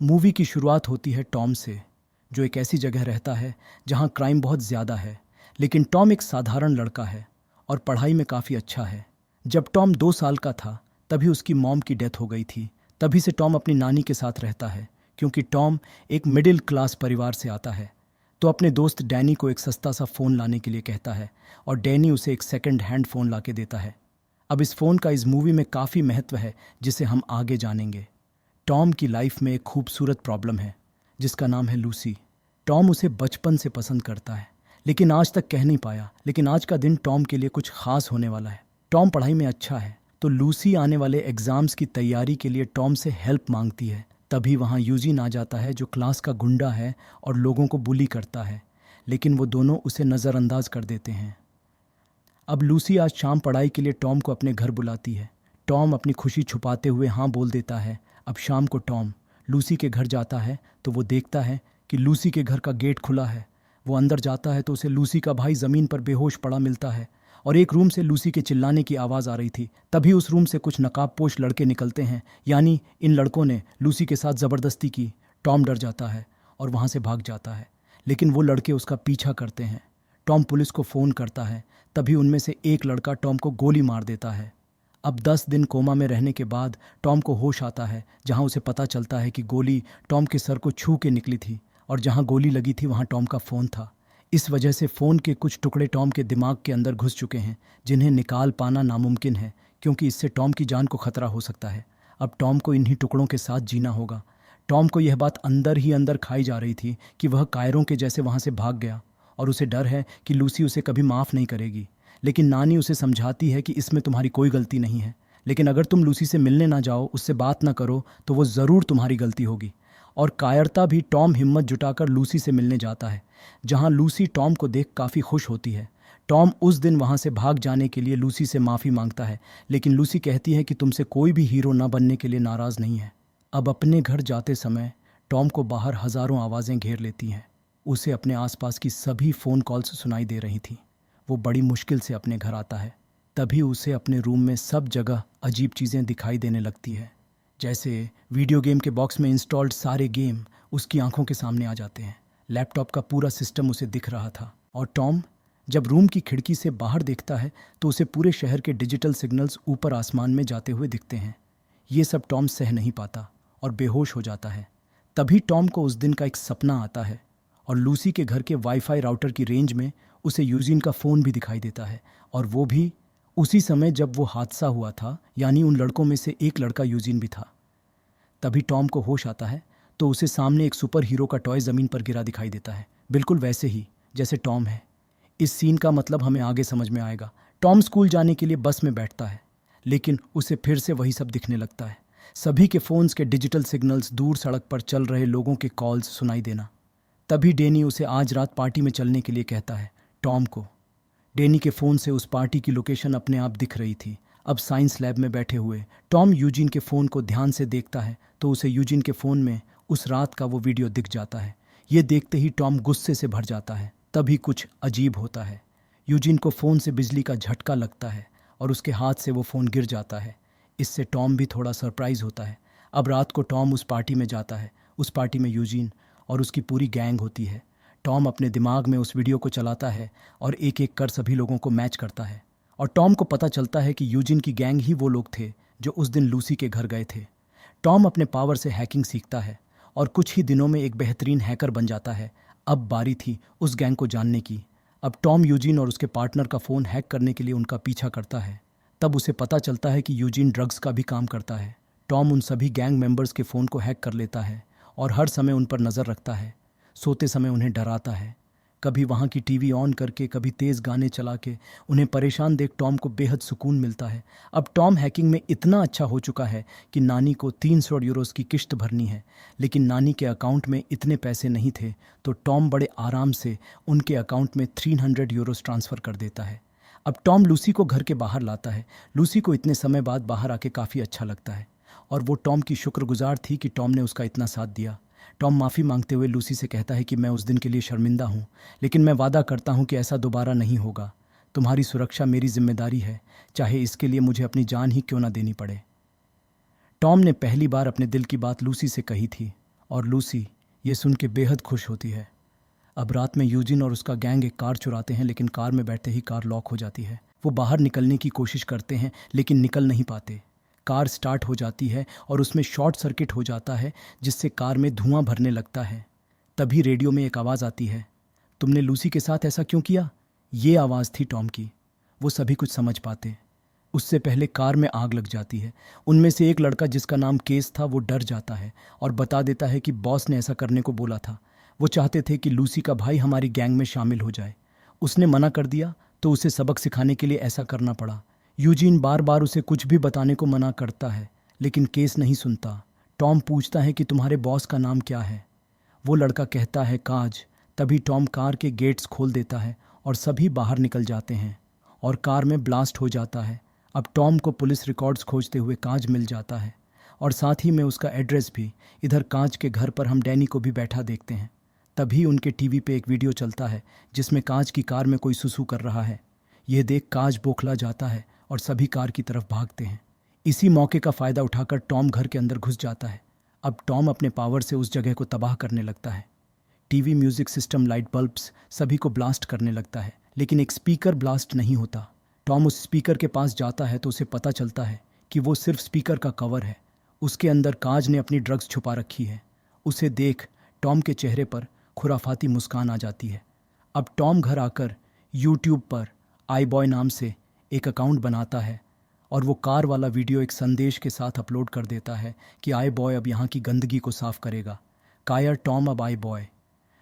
Movie की शुरुआत होती है टॉम से, जो एक ऐसी जगह रहता है जहां क्राइम बहुत ज़्यादा है। लेकिन टॉम एक साधारण लड़का है और पढ़ाई में काफ़ी अच्छा है। जब टॉम 2 साल का था तभी उसकी मॉम की डेथ हो गई थी। तभी से टॉम अपनी नानी के साथ रहता है, क्योंकि टॉम एक मिडिल क्लास परिवार से आता है। तो अपने दोस्त डैनी को एक सस्ता सा फ़ोन लाने के लिए कहता है और डैनी उसे एक सेकंड हैंड फ़ोन ला के देता है। अब इस फ़ोन का इस मूवी में काफ़ी महत्व है, जिसे हम आगे जानेंगे। टॉम की लाइफ में एक खूबसूरत प्रॉब्लम है जिसका नाम है लूसी। टॉम उसे बचपन से पसंद करता है, लेकिन आज तक कह नहीं पाया। लेकिन आज का दिन टॉम के लिए कुछ खास होने वाला है। टॉम पढ़ाई में अच्छा है, तो लूसी आने वाले एग्जाम्स की तैयारी के लिए टॉम से हेल्प मांगती है। तभी वहाँ यूजीन आ जाता है, जो क्लास का गुंडा है और लोगों को बुली करता है, लेकिन वो दोनों उसे नज़रअंदाज कर देते हैं। अब लूसी आज शाम पढ़ाई के लिए टॉम को अपने घर बुलाती है। टॉम अपनी खुशी छुपाते हुए हाँ बोल देता है। अब शाम को टॉम लूसी के घर जाता है तो वो देखता है कि लूसी के घर का गेट खुला है। वो अंदर जाता है तो उसे लूसी का भाई ज़मीन पर बेहोश पड़ा मिलता है और एक रूम से लूसी के चिल्लाने की आवाज़ आ रही थी। तभी उस रूम से कुछ नकाबपोश लड़के निकलते हैं, यानी इन लड़कों ने लूसी के साथ ज़बरदस्ती की। टॉम डर जाता है और वहाँ से भाग जाता है, लेकिन वो लड़के उसका पीछा करते हैं। टॉम पुलिस को फ़ोन करता है। तभी उनमें से एक लड़का टॉम को गोली मार देता है। अब 10 दिन कोमा में रहने के बाद टॉम को होश आता है, जहां उसे पता चलता है कि गोली टॉम के सर को छू के निकली थी और जहां गोली लगी थी वहां टॉम का फ़ोन था। इस वजह से फ़ोन के कुछ टुकड़े टॉम के दिमाग के अंदर घुस चुके हैं, जिन्हें निकाल पाना नामुमकिन है, क्योंकि इससे टॉम की जान को खतरा हो सकता है। अब टॉम को इन्हीं टुकड़ों के साथ जीना होगा। टॉम को यह बात अंदर ही अंदर खाई जा रही थी कि वह कायरों के जैसे वहाँ से भाग गया और उसे डर है कि लूसी उसे कभी माफ़ नहीं करेगी। लेकिन नानी उसे समझाती है कि इसमें तुम्हारी कोई गलती नहीं है, लेकिन अगर तुम लूसी से मिलने ना जाओ, उससे बात ना करो, तो वो ज़रूर तुम्हारी गलती होगी। और कायरता भी टॉम हिम्मत जुटाकर लूसी से मिलने जाता है, जहाँ लूसी टॉम को देख काफ़ी खुश होती है। टॉम उस दिन वहाँ से भाग जाने के लिए लूसी से माफ़ी मांगता है, लेकिन लूसी कहती है कि तुमसे कोई भी हीरो ना बनने के लिए नाराज़ नहीं है। अब अपने घर जाते समय टॉम को बाहर हज़ारों आवाज़ें घेर लेती हैं। उसे अपने आसपास की सभी फ़ोन कॉल्स सुनाई दे रही थीं। वो बड़ी मुश्किल से अपने घर आता है। तभी उसे अपने रूम में सब जगह अजीब चीज़ें दिखाई देने लगती है, जैसे वीडियो गेम के बॉक्स में इंस्टॉल्ड सारे गेम उसकी आंखों के सामने आ जाते हैं। लैपटॉप का पूरा सिस्टम उसे दिख रहा था और टॉम जब रूम की खिड़की से बाहर देखता है तो उसे पूरे शहर के डिजिटल सिग्नल्स ऊपर आसमान में जाते हुए दिखते हैं। ये सब टॉम सह नहीं पाता और बेहोश हो जाता है। तभी टॉम को उस दिन का एक सपना आता है और लूसी के घर के वाईफाई राउटर की रेंज में उसे यूजीन का फ़ोन भी दिखाई देता है, और वो भी उसी समय जब वो हादसा हुआ था, यानी उन लड़कों में से एक लड़का यूजीन भी था। तभी टॉम को होश आता है तो उसे सामने एक सुपर हीरो का टॉय ज़मीन पर गिरा दिखाई देता है, बिल्कुल वैसे ही जैसे टॉम है। इस सीन का मतलब हमें आगे समझ में आएगा। टॉम स्कूल जाने के लिए बस में बैठता है, लेकिन उसे फिर से वही सब दिखने लगता है। सभी के फ़ोन्स के डिजिटल सिग्नल्स, दूर सड़क पर चल रहे लोगों के कॉल्स सुनाई देना। तभी डेनी उसे आज रात पार्टी में चलने के लिए कहता है। टॉम को डेनी के फ़ोन से उस पार्टी की लोकेशन अपने आप दिख रही थी। अब साइंस लैब में बैठे हुए टॉम यूजीन के फ़ोन को ध्यान से देखता है तो उसे यूजीन के फ़ोन में उस रात का वो वीडियो दिख जाता है। ये देखते ही टॉम गुस्से से भर जाता है। तभी कुछ अजीब होता है। यूजीन को फ़ोन से बिजली का झटका लगता है और उसके हाथ से वो फ़ोन गिर जाता है। इससे टॉम भी थोड़ा सरप्राइज़ होता है। अब रात को टॉम उस पार्टी में जाता है। उस पार्टी में यूजीन और उसकी पूरी गैंग होती है। टॉम अपने दिमाग में उस वीडियो को चलाता है और एक एक कर सभी लोगों को मैच करता है, और टॉम को पता चलता है कि यूजिन की गैंग ही वो लोग थे जो उस दिन लूसी के घर गए थे। टॉम अपने पावर से हैकिंग सीखता है और कुछ ही दिनों में एक बेहतरीन हैकर बन जाता है। अब बारी थी उस गैंग को जानने की। अब टॉम यूजिन और उसके पार्टनर का फ़ोन हैक करने के लिए उनका पीछा करता है। तब उसे पता चलता है कि यूजिन ड्रग्स का भी काम करता है। टॉम उन सभी गैंग मेंबर्स के फ़ोन को हैक कर लेता है और हर समय उन पर नज़र रखता है। सोते समय उन्हें डराता है, कभी वहाँ की टीवी ऑन करके, कभी तेज़ गाने चला के। उन्हें परेशान देख टॉम को बेहद सुकून मिलता है। अब टॉम हैकिंग में इतना अच्छा हो चुका है कि नानी को 300 यूरोस की किश्त भरनी है, लेकिन नानी के अकाउंट में इतने पैसे नहीं थे, तो टॉम बड़े आराम से उनके अकाउंट में 300 यूरोस ट्रांसफ़र कर देता है। अब टॉम लूसी को घर के बाहर लाता है। लूसी को इतने समय बाद बाहर आके काफ़ी अच्छा लगता है और वो टॉम की शुक्रगुजार थी कि टॉम ने उसका इतना साथ दिया। टॉम माफ़ी मांगते हुए लूसी से कहता है कि मैं उस दिन के लिए शर्मिंदा हूँ, लेकिन मैं वादा करता हूँ कि ऐसा दोबारा नहीं होगा। तुम्हारी सुरक्षा मेरी जिम्मेदारी है, चाहे इसके लिए मुझे अपनी जान ही क्यों ना देनी पड़े। टॉम ने पहली बार अपने दिल की बात लूसी से कही थी और लूसी ये सुन के बेहद खुश होती है। अब रात में यूजिन और उसका गैंग एक कार चुराते हैं, लेकिन कार में बैठते ही कार लॉक हो जाती है। वो बाहर निकलने की कोशिश करते हैं लेकिन निकल नहीं पाते। कार स्टार्ट हो जाती है और उसमें शॉर्ट सर्किट हो जाता है, जिससे कार में धुआं भरने लगता है। तभी रेडियो में एक आवाज़ आती है, तुमने लूसी के साथ ऐसा क्यों किया? ये आवाज़ थी टॉम की। वो सभी कुछ समझ पाते। उससे पहले कार में आग लग जाती है। उनमें से एक लड़का जिसका नाम केस था वो डर जाता है और बता देता है कि बॉस ने ऐसा करने को बोला था। वो चाहते थे कि लूसी का भाई हमारी गैंग में शामिल हो जाए। उसने मना कर दिया तो उसे सबक सिखाने के लिए ऐसा करना पड़ा। यूजीन बार बार उसे कुछ भी बताने को मना करता है, लेकिन केस नहीं सुनता। टॉम पूछता है कि तुम्हारे बॉस का नाम क्या है? वो लड़का कहता है काज। तभी टॉम कार के गेट्स खोल देता है और सभी बाहर निकल जाते हैं और कार में ब्लास्ट हो जाता है। अब टॉम को पुलिस रिकॉर्ड्स खोजते हुए काज मिल जाता है और साथ ही में उसका एड्रेस भी। इधर काज के घर पर हम डैनी को भी बैठा देखते हैं। तभी उनके टीवी पे एक वीडियो चलता है जिसमें काज की कार में कोई सुसु कर रहा है। यह देख काज बौखला जाता है और सभी कार की तरफ भागते हैं। इसी मौके का फ़ायदा उठाकर टॉम घर के अंदर घुस जाता है। अब टॉम अपने पावर से उस जगह को तबाह करने लगता है। TV, music system, light bulbs सभी को ब्लास्ट करने लगता है, लेकिन एक स्पीकर ब्लास्ट नहीं होता। टॉम उस स्पीकर के पास जाता है तो उसे पता चलता है कि वो सिर्फ स्पीकर का कवर है। उसके अंदर काज ने अपनी ड्रग्स छुपा रखी है। उसे देख टॉम के चेहरे पर खुराफाती मुस्कान आ जाती है। अब टॉम घर आकर यूट्यूब पर आई बॉय नाम से एक अकाउंट बनाता है और वो कार वाला वीडियो एक संदेश के साथ अपलोड कर देता है कि आई बॉय अब यहाँ की गंदगी को साफ करेगा। कायर टॉम अब आई बॉय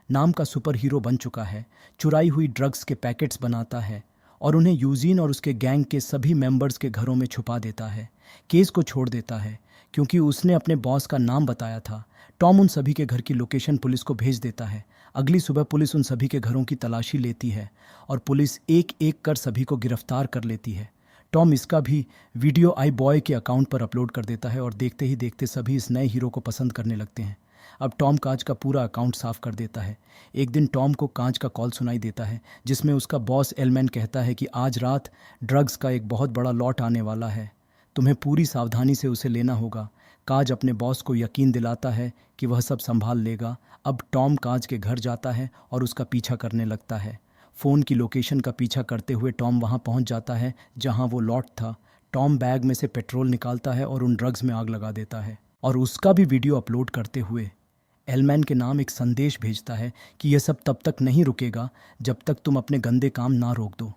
नाम का सुपर हीरो बन चुका है। चुराई हुई ड्रग्स के पैकेट्स बनाता है और उन्हें यूजीन और उसके गैंग के सभी मेंबर्स के घरों में छुपा देता है। केस को छोड़ देता है क्योंकि उसने अपने बॉस का नाम बताया था। टॉम उन सभी के घर की लोकेशन पुलिस को भेज देता है। अगली सुबह पुलिस उन सभी के घरों की तलाशी लेती है और पुलिस एक एक कर सभी को गिरफ्तार कर लेती है। टॉम इसका भी वीडियो आई बॉय के अकाउंट पर अपलोड कर देता है और देखते ही देखते सभी इस नए हीरो को पसंद करने लगते हैं। अब टॉम कांच का पूरा अकाउंट साफ कर देता है। एक दिन टॉम को कांच का कॉल सुनाई देता है जिसमें उसका बॉस एलमैन कहता है कि आज रात ड्रग्स का एक बहुत बड़ा लॉट आने वाला है, तुम्हें पूरी सावधानी से उसे लेना होगा। काज अपने बॉस को यकीन दिलाता है कि वह सब संभाल लेगा। अब टॉम काज के घर जाता है और उसका पीछा करने लगता है। फ़ोन की लोकेशन का पीछा करते हुए टॉम वहां पहुंच जाता है जहां वो लॉट था। टॉम बैग में से पेट्रोल निकालता है और उन ड्रग्स में आग लगा देता है और उसका भी वीडियो अपलोड करते हुए एलमैन के नाम एक संदेश भेजता है कि यह सब तब तक नहीं रुकेगा जब तक तुम अपने गंदे काम ना रोक दो।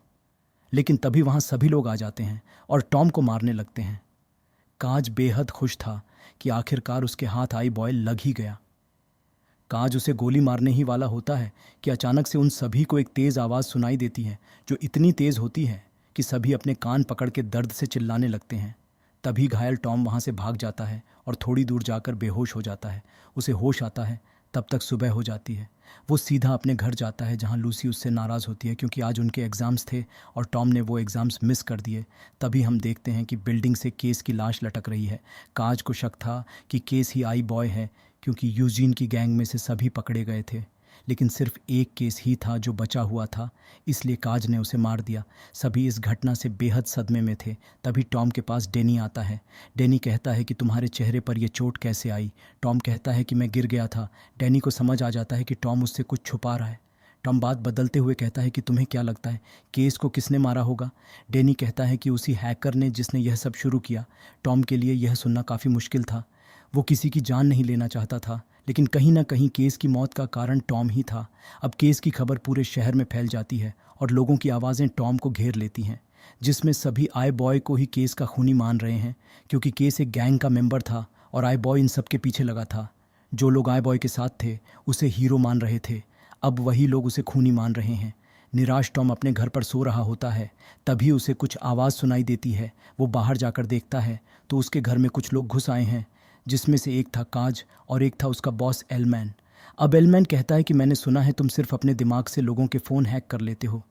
लेकिन तभी वहां सभी लोग आ जाते हैं और टॉम को मारने लगते हैं। काज बेहद खुश था कि आखिरकार उसके हाथ आई बॉय लग ही गया। काज उसे गोली मारने ही वाला होता है कि अचानक से उन सभी को एक तेज़ आवाज़ सुनाई देती है, जो इतनी तेज़ होती है कि सभी अपने कान पकड़ के दर्द से चिल्लाने लगते हैं। तभी घायल टॉम वहाँ से भाग जाता है और थोड़ी दूर जाकर बेहोश हो जाता है। उसे होश आता है तब तक सुबह हो जाती है। वो सीधा अपने घर जाता है जहाँ लूसी उससे नाराज़ होती है क्योंकि आज उनके एग्ज़ाम्स थे और टॉम ने वो एग्ज़ाम्स मिस कर दिए। तभी हम देखते हैं कि बिल्डिंग से केस की लाश लटक रही है। काज को शक था कि केस ही आई बॉय है क्योंकि यूजीन की गैंग में से सभी पकड़े गए थे, लेकिन सिर्फ एक केस ही था जो बचा हुआ था, इसलिए काज ने उसे मार दिया। सभी इस घटना से बेहद सदमे में थे। तभी टॉम के पास डेनी आता है। डेनी कहता है कि तुम्हारे चेहरे पर यह चोट कैसे आई? टॉम कहता है कि मैं गिर गया था। डेनी को समझ आ जाता है कि टॉम उससे कुछ छुपा रहा है। टॉम बात बदलते हुए कहता है कि तुम्हें क्या लगता है केस को किसने मारा होगा? डेनी कहता है कि उसी हैकर ने जिसने यह सब शुरू किया। टॉम के लिए यह सुनना काफ़ी मुश्किल था। वो किसी की जान नहीं लेना चाहता था, लेकिन कहीं ना कहीं केस की मौत का कारण टॉम ही था। अब केस की खबर पूरे शहर में फैल जाती है और लोगों की आवाज़ें टॉम को घेर लेती हैं, जिसमें सभी आई बॉय को ही केस का खूनी मान रहे हैं क्योंकि केस एक गैंग का मेंबर था और आई बॉय इन सब के पीछे लगा था। जो लोग आई बॉय के साथ थे उसे हीरो मान रहे थे, अब वही लोग उसे खूनी मान रहे हैं। निराश टॉम अपने घर पर सो रहा होता है। तभी उसे कुछ आवाज़ सुनाई देती है। वो बाहर जाकर देखता है तो उसके घर में कुछ लोग घुस आए हैं, जिसमें से एक था काज और एक था उसका बॉस एलमैन। अब एलमैन कहता है कि मैंने सुना है तुम सिर्फ अपने दिमाग से लोगों के फ़ोन हैक कर लेते हो,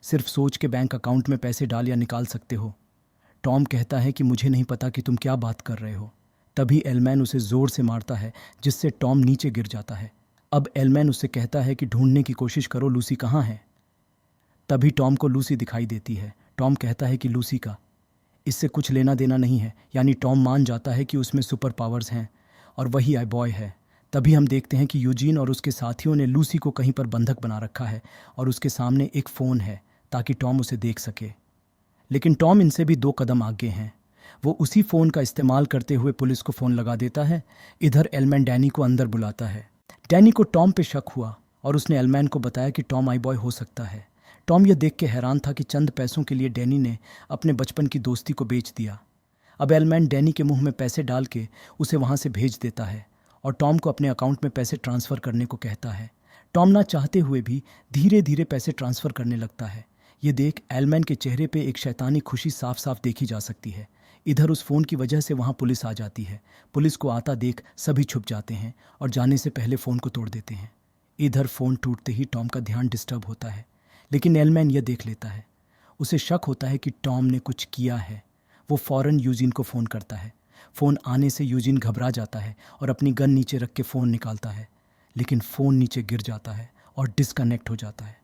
सिर्फ सोच के बैंक अकाउंट में पैसे डाल या निकाल सकते हो। टॉम कहता है कि मुझे नहीं पता कि तुम क्या बात कर रहे हो। तभी एलमैन उसे ज़ोर से मारता है जिससे टॉम नीचे गिर जाता है। अब एलमैन उससे कहता है कि ढूंढने की कोशिश करो, लूसी कहाँ है? तभी टॉम को लूसी दिखाई देती है। टॉम कहता है कि लूसी का इससे कुछ लेना देना नहीं है, यानी टॉम मान जाता है कि उसमें सुपर पावर्स हैं और वही आई बॉय है। तभी हम देखते हैं कि यूजीन और उसके साथियों ने लूसी को कहीं पर बंधक बना रखा है और उसके सामने एक फ़ोन है ताकि टॉम उसे देख सके। लेकिन टॉम इनसे भी 2 कदम आगे हैं। वो उसी फ़ोन का इस्तेमाल करते हुए पुलिस को फ़ोन लगा देता है। इधर एलमैन डैनी को अंदर बुलाता है। डैनी को टॉम पे शक हुआ और उसने एलमैन को बताया कि टॉम आई बॉय हो सकता है। टॉम यह देख के हैरान था कि चंद पैसों के लिए डैनी ने अपने बचपन की दोस्ती को बेच दिया। अब एलमैन डैनी के मुंह में पैसे डाल के उसे वहाँ से भेज देता है और टॉम को अपने अकाउंट में पैसे ट्रांसफ़र करने को कहता है। टॉम ना चाहते हुए भी धीरे धीरे पैसे ट्रांसफ़र करने लगता है। ये देख एलमैन के चेहरे पे एक शैतानी खुशी साफ साफ देखी जा सकती है। इधर उस फ़ोन की वजह से वहाँ पुलिस आ जाती है। पुलिस को आता देख सभी छुप जाते हैं और जाने से पहले फ़ोन को तोड़ देते हैं। इधर फ़ोन टूटते ही टॉम का ध्यान डिस्टर्ब होता है, लेकिन एलमैन यह देख लेता है। उसे शक होता है कि टॉम ने कुछ किया है। वो फ़ौरन यूजीन को फ़ोन करता है। फ़ोन आने से यूजीन घबरा जाता है और अपनी गन नीचे रख के फ़ोन निकालता है, लेकिन फ़ोन नीचे गिर जाता है और डिस्कनेक्ट हो जाता है।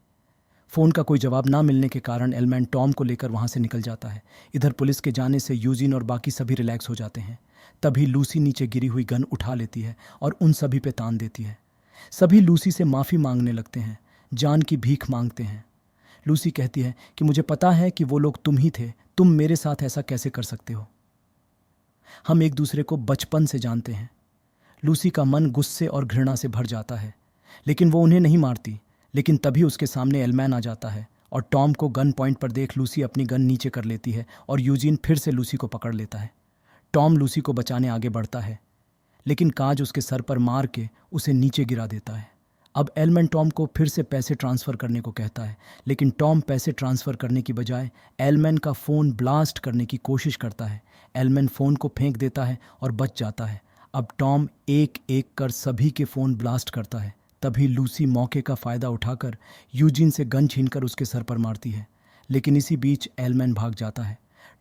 फ़ोन का कोई जवाब ना मिलने के कारण एलमैन टॉम को लेकर वहाँ से निकल जाता है। इधर पुलिस के जाने से यूजीन और बाकी सभी रिलैक्स हो जाते हैं। तभी लूसी नीचे गिरी हुई गन उठा लेती है और उन सभी पे तान देती है। सभी लूसी से माफ़ी मांगने लगते हैं, जान की भीख मांगते हैं। लूसी कहती है कि मुझे पता है कि वो लोग तुम ही थे, तुम मेरे साथ ऐसा कैसे कर सकते हो। हम एक दूसरे को बचपन से जानते हैं। लूसी का मन गुस्से और घृणा से भर जाता है, लेकिन वो उन्हें नहीं मारती। लेकिन तभी उसके सामने एलमैन आ जाता है और टॉम को गन पॉइंट पर देख लूसी अपनी गन नीचे कर लेती है और यूजीन फिर से लूसी को पकड़ लेता है। टॉम लूसी को बचाने आगे बढ़ता है, लेकिन काज उसके सर पर मार के उसे नीचे गिरा देता है। अब एलमैन टॉम को फिर से पैसे ट्रांसफ़र करने को कहता है, लेकिन टॉम पैसे ट्रांसफ़र करने की बजाय एलमैन का फ़ोन ब्लास्ट करने की कोशिश करता है। एलमैन फ़ोन को फेंक देता है और बच जाता है। अब टॉम एक एक कर सभी के फ़ोन ब्लास्ट करता है। तभी लूसी मौके का फ़ायदा उठाकर यूजीन से गन छीनकर उसके सर पर मारती है, लेकिन इसी बीच एलमैन भाग जाता है।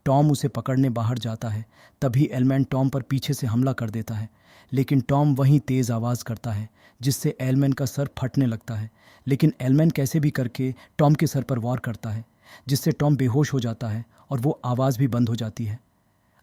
टॉम उसे पकड़ने बाहर जाता है। तभी एलमैन टॉम पर पीछे से हमला कर देता है, लेकिन टॉम वहीं तेज़ आवाज़ करता है जिससे एलमैन का सर फटने लगता है। लेकिन एलमैन कैसे भी करके टॉम के सर पर वार करता है, जिससे टॉम बेहोश हो जाता है और वो आवाज़ भी बंद हो जाती है।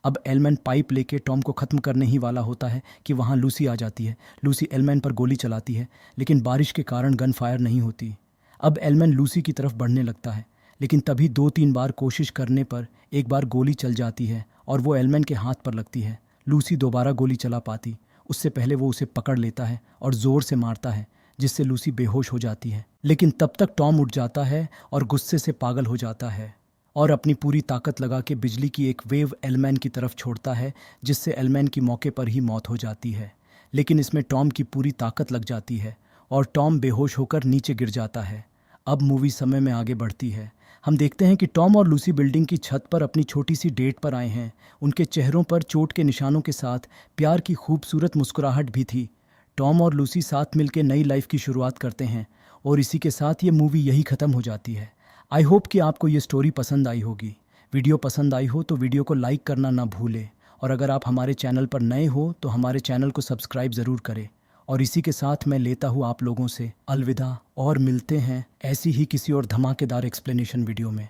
अब एलमैन पाइप लेके टॉम को ख़त्म करने ही वाला होता है कि वहाँ लूसी आ जाती है। लूसी एलमैन पर गोली चलाती है, लेकिन बारिश के कारण गन फायर नहीं होती। अब एलमैन लूसी की तरफ बढ़ने लगता है, लेकिन तभी 2-3 बार कोशिश करने पर एक बार गोली चल जाती है और वो एलमैन के हाथ पर लगती है। लूसी दोबारा गोली चला पाती उससे पहले वो उसे पकड़ लेता है और ज़ोर से मारता है, जिससे लूसी बेहोश हो जाती है। लेकिन तब तक टॉम उठ जाता है और गुस्से से पागल हो जाता है और अपनी पूरी ताकत लगा के बिजली की एक वेव एलमैन की तरफ छोड़ता है, जिससे एलमैन की मौके पर ही मौत हो जाती है। लेकिन इसमें टॉम की पूरी ताकत लग जाती है और टॉम बेहोश होकर नीचे गिर जाता है। अब मूवी समय में आगे बढ़ती है। हम देखते हैं कि टॉम और लूसी बिल्डिंग की छत पर अपनी छोटी सी डेट पर आए हैं। उनके चेहरों पर चोट के निशानों के साथ प्यार की खूबसूरत मुस्कुराहट भी थी। टॉम और लूसी साथ मिलकर नई लाइफ की शुरुआत करते हैं और इसी के साथ ये मूवी यही ख़त्म हो जाती है। आई होप कि आपको ये स्टोरी पसंद आई होगी। वीडियो पसंद आई हो तो वीडियो को लाइक करना ना भूलें, और अगर आप हमारे चैनल पर नए हो तो हमारे चैनल को सब्सक्राइब ज़रूर करें। और इसी के साथ मैं लेता हूँ आप लोगों से अलविदा और मिलते हैं ऐसी ही किसी और धमाकेदार एक्सप्लेनेशन वीडियो में।